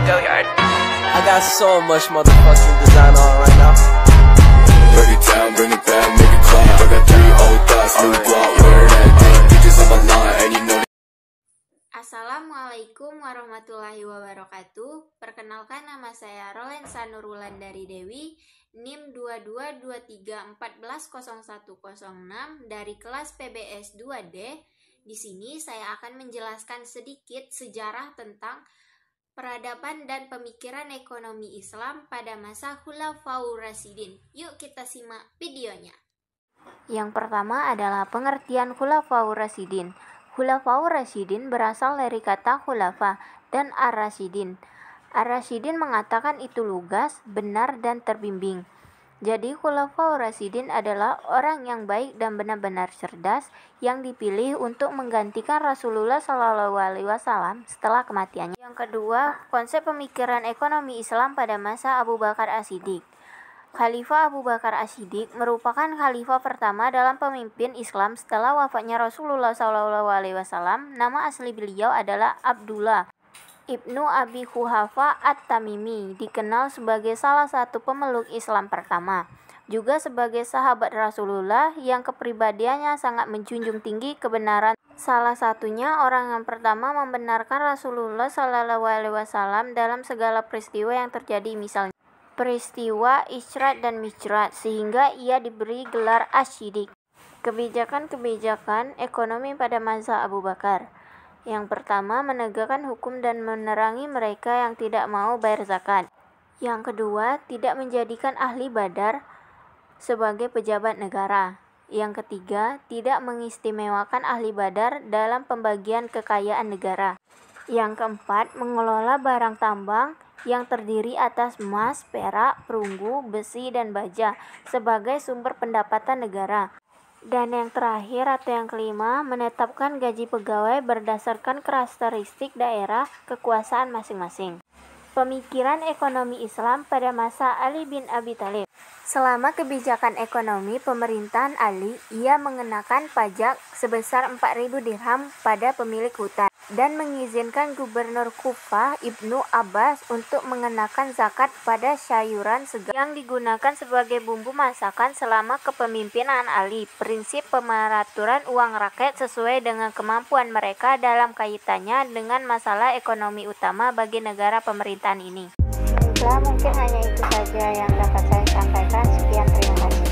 Go yard. I got so much motherfucking design on right now. Break it down, bring it back, make it clap. I got 3 old thoughts, new block, where that thing. Bitches on my line, and you know. Assalamualaikum warahmatullahi wabarakatuh. Perkenalkan, nama saya Rolensa Nurulan dari Dewi, NIM 2223140106 dari kelas PBS 2D. Di sini saya akan menjelaskan sedikit sejarah tentang peradaban dan pemikiran ekonomi Islam pada masa Khulafaur Rasyidin. Yuk kita simak videonya. Yang pertama adalah pengertian Khulafaur Rasyidin. Khulafaur Rasyidin berasal dari kata khulafa dan ar-rasyidin. Ar-rasyidin mengatakan itu lugas, benar, dan terbimbing. Jadi Khulafaur Rasyidin adalah orang yang baik dan benar-benar cerdas yang dipilih untuk menggantikan Rasulullah SAW setelah kematiannya. Yang kedua, konsep pemikiran ekonomi Islam pada masa Abu Bakar As-Siddiq. Khalifah Abu Bakar As-Siddiq merupakan khalifah pertama dalam pemimpin Islam setelah wafatnya Rasulullah SAW. Nama asli beliau adalah Abdullah Ibnu Abi Quhafa At-Tamimi, dikenal sebagai salah satu pemeluk Islam pertama, juga sebagai sahabat Rasulullah yang kepribadiannya sangat menjunjung tinggi kebenaran. Salah satunya orang yang pertama membenarkan Rasulullah SAW dalam segala peristiwa yang terjadi, misalnya peristiwa Isra dan Mi'raj, sehingga ia diberi gelar Asy-Siddiq. Kebijakan-kebijakan ekonomi pada masa Abu Bakar. Yang pertama, menegakkan hukum dan menerangi mereka yang tidak mau bayar zakat. Yang kedua, tidak menjadikan ahli badar sebagai pejabat negara. Yang ketiga, tidak mengistimewakan ahli badar dalam pembagian kekayaan negara. Yang keempat, mengelola barang tambang yang terdiri atas emas, perak, perunggu, besi, dan baja sebagai sumber pendapatan negara. Dan yang terakhir atau yang kelima, menetapkan gaji pegawai berdasarkan karakteristik daerah kekuasaan masing-masing. Pemikiran ekonomi Islam pada masa Ali bin Abi Thalib. Selama kebijakan ekonomi pemerintahan Ali, ia mengenakan pajak sebesar 4.000 dirham pada pemilik hutan dan mengizinkan Gubernur Kufah Ibnu Abbas untuk mengenakan zakat pada sayuran segar yang digunakan sebagai bumbu masakan selama kepemimpinan Ali. Prinsip pemeraturan uang rakyat sesuai dengan kemampuan mereka dalam kaitannya dengan masalah ekonomi utama bagi negara pemerintahan ini. Baiklah, mungkin hanya itu saja yang dapat saya sampaikan. Sekian, terima kasih.